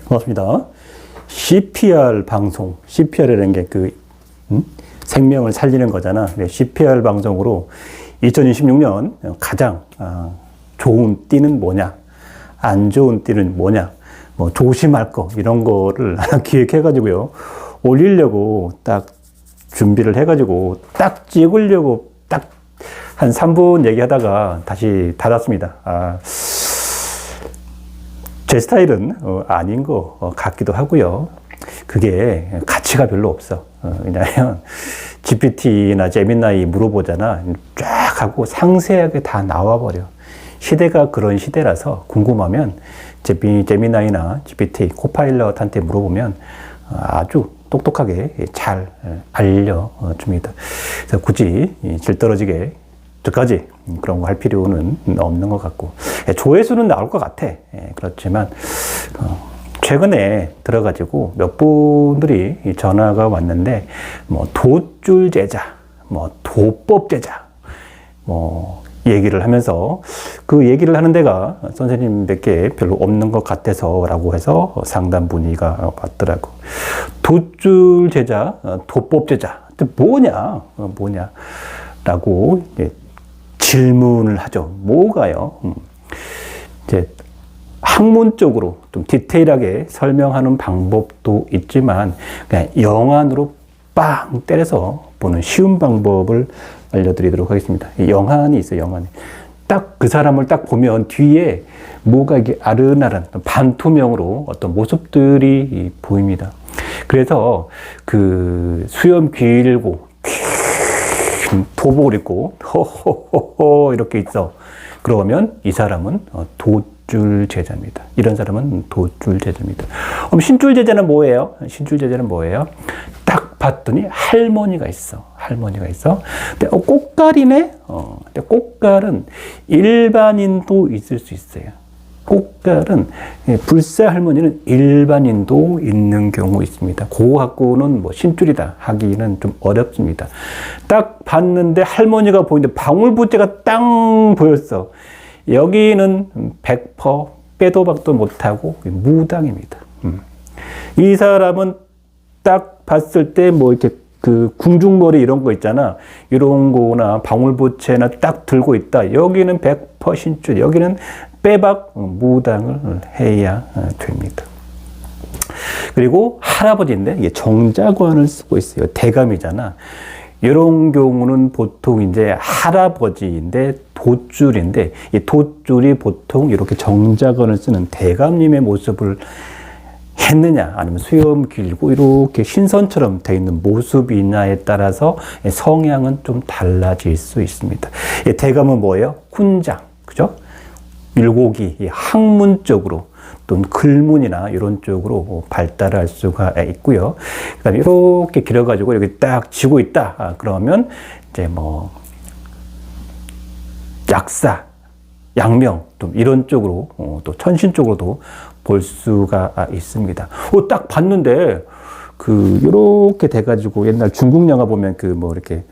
반갑습니다. CPR 방송, CPR이라는 게 생명을 살리는 거잖아. CPR 방송으로 2026년 가장 좋은 띠는 뭐냐, 안 좋은 띠는 뭐냐, 뭐 조심할 거 이런 거를 하나 기획해가지고요 올리려고 딱 준비를 해가지고 딱 찍으려고 딱 한 3분 얘기하다가 다시 닫았습니다. 제 스타일은 아닌 거 같기도 하고요. 그게 가치가 별로 없어. 왜냐하면 GPT나 제미나이 물어보잖아. 쫙 하고 상세하게 다 나와버려. 시대가 그런 시대라서 궁금하면 제미나이나 GPT, 코파일럿한테 물어보면 아주 똑똑하게 잘 알려줍니다. 그래서 굳이 질 떨어지게 저까지 그런 거 할 필요는 없는 것 같고, 조회수는 나올 것 같아. 그렇지만 최근에 들어가지고 몇 분들이 전화가 왔는데, 뭐 돛줄 제자, 뭐 도법 제자, 뭐 얘기를 하면서 그 얘기를 하는 데가 선생님밖에 별로 없는 것 같아서라고 해서 상담 문의가 왔더라고. 돛줄 제자, 도법 제자, 뭐냐라고 질문을 하죠. 뭐가요? 이제 학문적으로 좀 디테일하게 설명하는 방법도 있지만 그냥 영안으로 빵 때려서 보는 쉬운 방법을 알려드리도록 하겠습니다. 영안이 있어요. 영안이. 딱 그 사람을 딱 보면 뒤에 뭐가 이게 아른아른 반투명으로 어떤 모습들이 보입니다. 그래서 그 수염 길고 도복을 입고 호호호호 이렇게 있어. 그러면 이 사람은 돛줄 제자입니다. 이런 사람은 돛줄 제자입니다. 그럼 신줄 제자는 뭐예요? 신줄 제자는 뭐예요? 딱 봤더니 할머니가 있어. 근데 꽃갈이네? 근데 꽃갈은 일반인도 있을 수 있어요. 꽃갈은 불사 할머니는 일반인도 있는 경우 있습니다. 그거 갖고는 뭐 신줄이다 하기는 좀 어렵습니다. 딱 봤는데 할머니가 보이는데 방울부채가 땅 보였어. 여기는 100% 빼도 박도 못하고 무당입니다. 이 사람은 딱 봤을 때 뭐 이렇게 그 궁중머리 이런 거 있잖아. 이런 거나 방울부채나 딱 들고 있다. 여기는 100% 신줄, 여기는 빼박 무당을 해야 됩니다. 그리고 할아버지인데 이게 정자관을 쓰고 있어요. 대감이잖아. 이런 경우는 보통 이제 할아버지인데 돛줄인데, 이 돛줄이 보통 이렇게 정자관을 쓰는 대감님의 모습을 했느냐, 아니면 수염 길고 이렇게 신선처럼 되어 있는 모습이냐에 따라서 성향은 좀 달라질 수 있습니다. 대감은 뭐예요? 훈장, 그죠? 율곡이 학문적으로 또는 글문이나 이런 쪽으로 발달할 수가 있고요. 그다음에 이렇게 길어가지고 여기 딱 쥐고 있다. 그러면 이제 뭐 약사, 양명 좀 이런 쪽으로 또 천신 쪽으로도 볼 수가 있습니다. 딱 봤는데 이렇게 돼가지고 옛날 중국 영화 보면 뭐 이렇게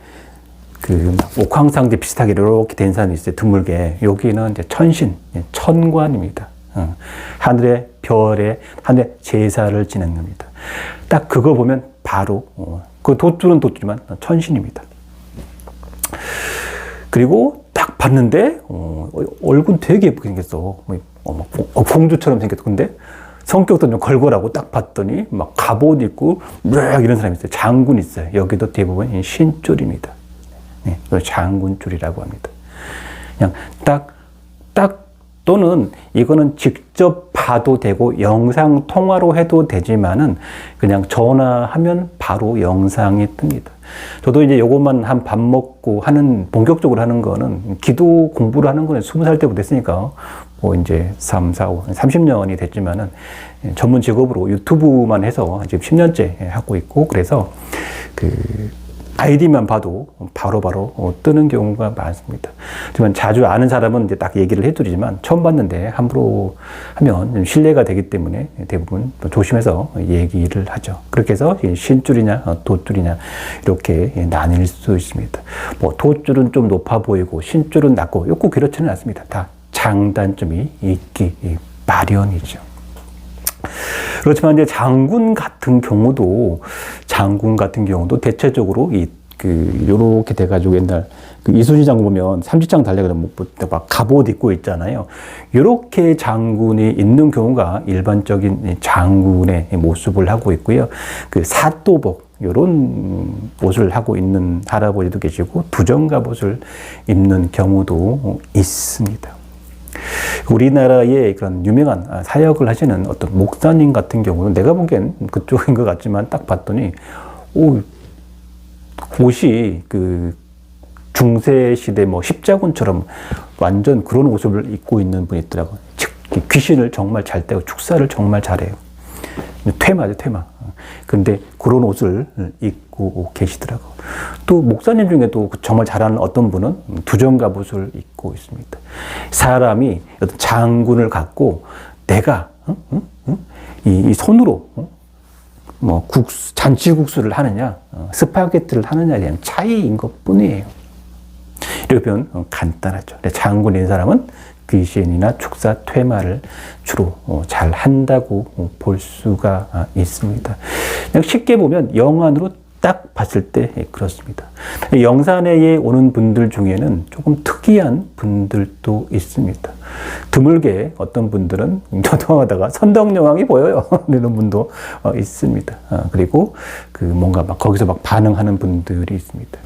옥황상제 비슷하게 이렇게 된 사람이 있어요. 드물게. 여기는 이제 천신, 천관입니다. 하늘의 별에 하늘의 제사를 지내는 겁니다. 딱 그거 보면 바로 그 돛줄은 돛줄이지만 천신입니다. 그리고 딱 봤는데 얼굴 되게 예쁘게 생겼어. 공주처럼 생겼어. 근데 성격도 좀 걸걸하고 딱 봤더니 막 갑옷 입고 막 이런 사람이 있어요. 장군 있어요. 여기도 대부분 신줄입니다. 네, 장군줄이라고 합니다. 그냥 딱 또는 이거는 직접 봐도 되고 영상 통화로 해도 되지만은 그냥 전화하면 바로 영상이 뜹니다. 저도 이제 요것만 한 밥 먹고 하는, 본격적으로 하는 거는 기도 공부를 하는 거는 20살 때부터 했으니까 뭐 이제 3, 4, 5, 30년이 됐지만은 전문 직업으로 유튜브만 해서 지금 10년째 하고 있고, 그래서 아이디만 봐도 바로바로 뜨는 경우가 많습니다. 하지만 자주 아는 사람은 이제 딱 얘기를 해드리지만 처음 봤는데 함부로 하면 신뢰가 되기 때문에 대부분 조심해서 얘기를 하죠. 그렇게 해서 신줄이냐 돛줄이냐 이렇게 나뉠 수 있습니다. 뭐 돛줄은 좀 높아 보이고 신줄은 낮고 꼭 그렇지는 않습니다. 다 장단점이 있기 마련이죠. 그렇지만 이제 장군 같은 경우도 대체적으로 요렇게 돼가지고 옛날 이순신 장군 보면 삼지창 달려가지고 막 갑옷 입고 있잖아요. 요렇게 장군이 있는 경우가 일반적인 장군의 모습을 하고 있고요. 사또복, 요런 옷을 하고 있는 할아버지도 계시고, 두정갑옷을 입는 경우도 있습니다. 우리나라의 그런 유명한 사역을 하시는 어떤 목사님 같은 경우는 내가 보기엔 그쪽인 것 같지만 딱 봤더니, 옷이 중세시대 십자군처럼 완전 그런 옷을 입고 있는 분이 있더라고요. 즉, 귀신을 정말 잘 떼고 축사를 정말 잘해요. 퇴마죠, 퇴마. 근데 그런 옷을 입고 계시더라고요. 또 목사님 중에도 정말 잘하는 어떤 분은 두정갑옷을 입고 있습니다. 사람이 어떤 장군을 갖고 내가 이 손으로 잔치국수를 하느냐, 스파게티를 하느냐에 대한 차이인 것 뿐이에요. 이렇게 보면 간단하죠. 장군인 사람은 귀신이나 축사, 퇴마를 주로 잘 한다고 볼 수가 있습니다. 그냥 쉽게 보면 영안으로 딱 봤을 때 그렇습니다. 영산에 오는 분들 중에는 조금 특이한 분들도 있습니다. 드물게 어떤 분들은 교통하다가 선덕여왕이 보여요. 이런 분도 있습니다. 그리고 뭔가 거기서 반응하는 분들이 있습니다.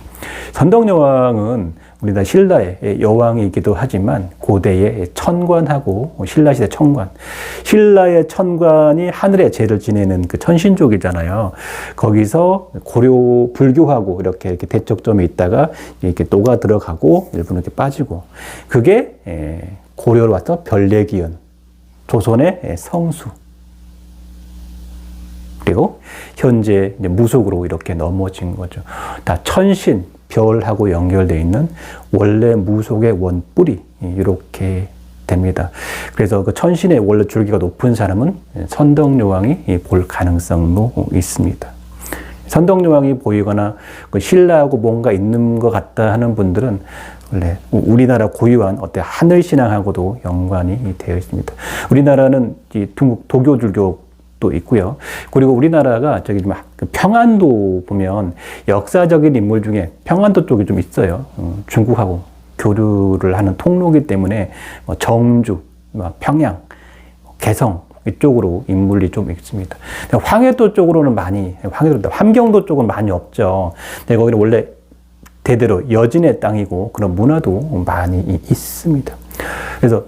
선덕여왕은 우리나라 신라의 여왕이기도 하지만 고대의 천관하고 신라시대 천관. 신라의 천관이 하늘의 제를 지내는 천신족이잖아요. 거기서 고려 불교하고 이렇게 대척점에 있다가 이렇게 녹아 들어가고 일부는 이렇게 빠지고. 그게 고려로 와서 별내기연, 조선의 성수. 그리고 현재 무속으로 이렇게 넘어진 거죠. 다 천신, 별하고 연결되어 있는 원래 무속의 원뿔이 이렇게 됩니다. 그래서 천신의 원래 줄기가 높은 사람은 선덕여왕이 볼 가능성도 있습니다. 선덕여왕이 보이거나 신라하고 뭔가 있는 것 같다 하는 분들은 원래 우리나라 고유한 하늘신앙하고도 연관이 되어 있습니다. 우리나라는 도교줄교 도 있고요. 그리고 우리나라가 평안도 보면 역사적인 인물 중에 평안도 쪽이 좀 있어요. 중국하고 교류를 하는 통로이기 때문에 정주, 평양, 개성 이쪽으로 인물이 좀 있습니다. 황해도 쪽으로는 함경도 쪽은 많이 없죠. 거기는 원래 대대로 여진의 땅이고 그런 문화도 많이 있습니다. 그래서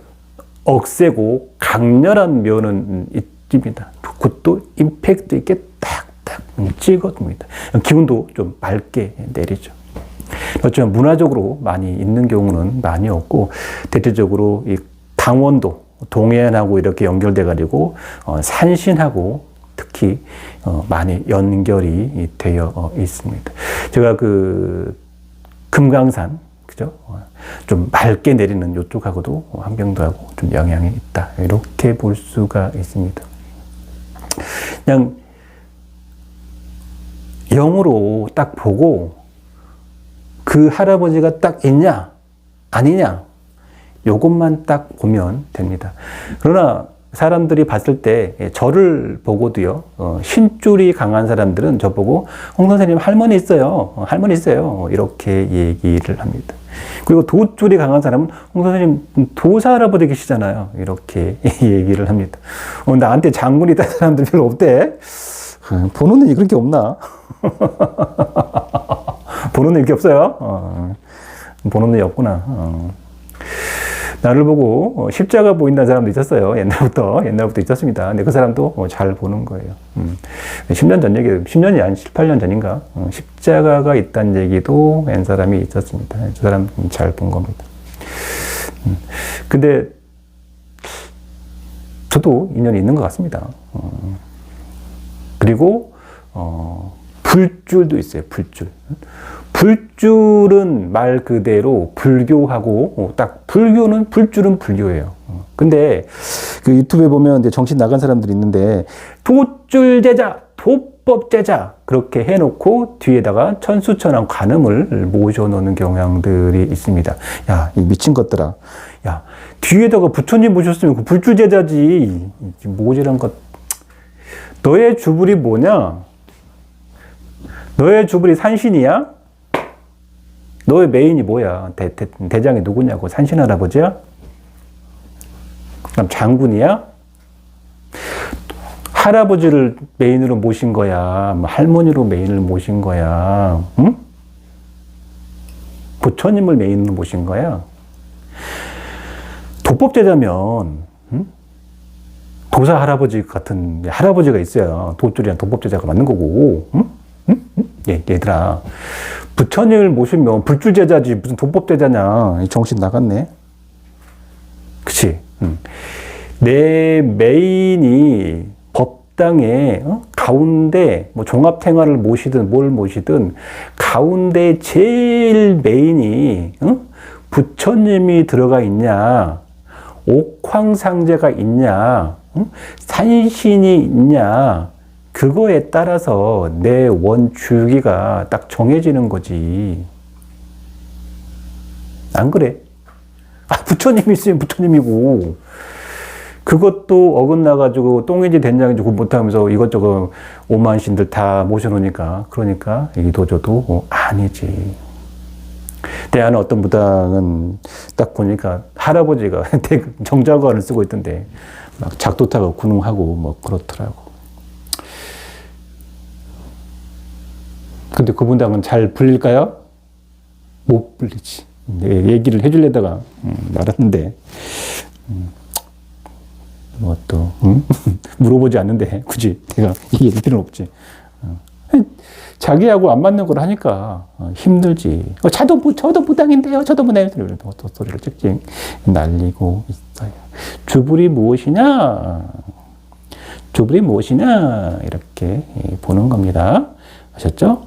억세고 강렬한 면은 있습니다. 그것도 임팩트 있게 딱딱 찍어줍니다. 기운도 좀 맑게 내리죠. 그렇지만 문화적으로 많이 있는 경우는 많이 없고, 대체적으로 이 강원도, 동해안하고 이렇게 연결돼가지고 산신하고 특히 많이 연결이 되어 있습니다. 제가 금강산, 그죠? 좀 맑게 내리는 이쪽하고도 함경도하고 좀 영향이 있다. 이렇게 볼 수가 있습니다. 그냥 영으로 딱 보고 그 할아버지가 딱 있냐 아니냐 요것만 딱 보면 됩니다. 그러나 사람들이 봤을 때 저를 보고도요, 신줄이 강한 사람들은 저보고 홍 선생님 할머니 있어요. 할머니 있어요. 이렇게 얘기를 합니다. 그리고 도줄이 강한 사람은 홍 선생님 도사 할아버지 계시잖아요. 이렇게 얘기를 합니다. 나한테 장군이 있다는 사람들 별로 없대. 보는 눈이 그렇게 없나? 보는 눈이 이렇게 없어요. 보는 눈이 없구나. 나를 보고 십자가 보인다는 사람도 있었어요. 옛날부터 있었습니다. 근데 그 사람도 잘 보는 거예요. 10년 전 얘기, 10년이 아니 18년 전인가? 십자가가 있다는 얘기도 한 사람이 있었습니다. 저 사람 잘 본 겁니다. 근데 저도 인연이 있는 것 같습니다. 그리고 불줄도 있어요. 불줄은 말 그대로 불교하고 불줄은 불교예요. 근데 유튜브에 보면 정신 나간 사람들이 있는데 도줄 제자, 도법 제자 그렇게 해놓고 뒤에다가 천수천왕 관음을 모셔놓는 경향들이 있습니다. 야, 이 미친 것들아. 야, 뒤에다가 부처님 모셨으면 그 불줄 제자지. 모질한 것. 너의 주불이 뭐냐? 너의 주불이 산신이야? 너의 메인이 뭐야? 대장이 누구냐고? 산신 할아버지야? 그럼 장군이야? 할아버지를 메인으로 모신 거야? 뭐 할머니로 메인을 모신 거야? 응? 부처님을 메인으로 모신 거야? 도법제자면, 응? 도사 할아버지 같은 할아버지가 있어야 도줄이랑 도법제자가 맞는 거고, 응? 응? 응? 얘들아, 부처님을 모시면 불주제자지 무슨 도법제자냐? 정신 나갔네. 그치? 응. 내 메인이 법당에 가운데 뭐 종합탱화를 모시든 뭘 모시든 가운데 제일 메인이 부처님이 들어가 있냐, 옥황상제가 있냐, 산신이 있냐, 그거에 따라서 내 원주기가 딱 정해지는 거지. 안 그래? 부처님이 있으면 부처님이고, 그것도 어긋나가지고 똥인지 된장인지 구분 못하면서 이것저것 오만신들 다 모셔놓으니까, 그러니까 이 도저도 아니지. 대안은 어떤 무당은 딱 보니까 할아버지가 정자관을 쓰고 있던데 막 작두타가 군웅하고 뭐 그렇더라고. 근데 그 무당은 잘 불릴까요? 못 불리지. 얘기를 해주려다가 말았는데 뭐 또 물어보지 않는데 굳이 내가 얘기할 필요는 없지. 자기하고 안 맞는 걸 하니까 힘들지. 저도 무당인데요. 저도 무당인데요. 또 소리를 찍찍 날리고 있어요. 주불이 무엇이냐? 주불이 무엇이냐? 이렇게 보는 겁니다. 아셨죠?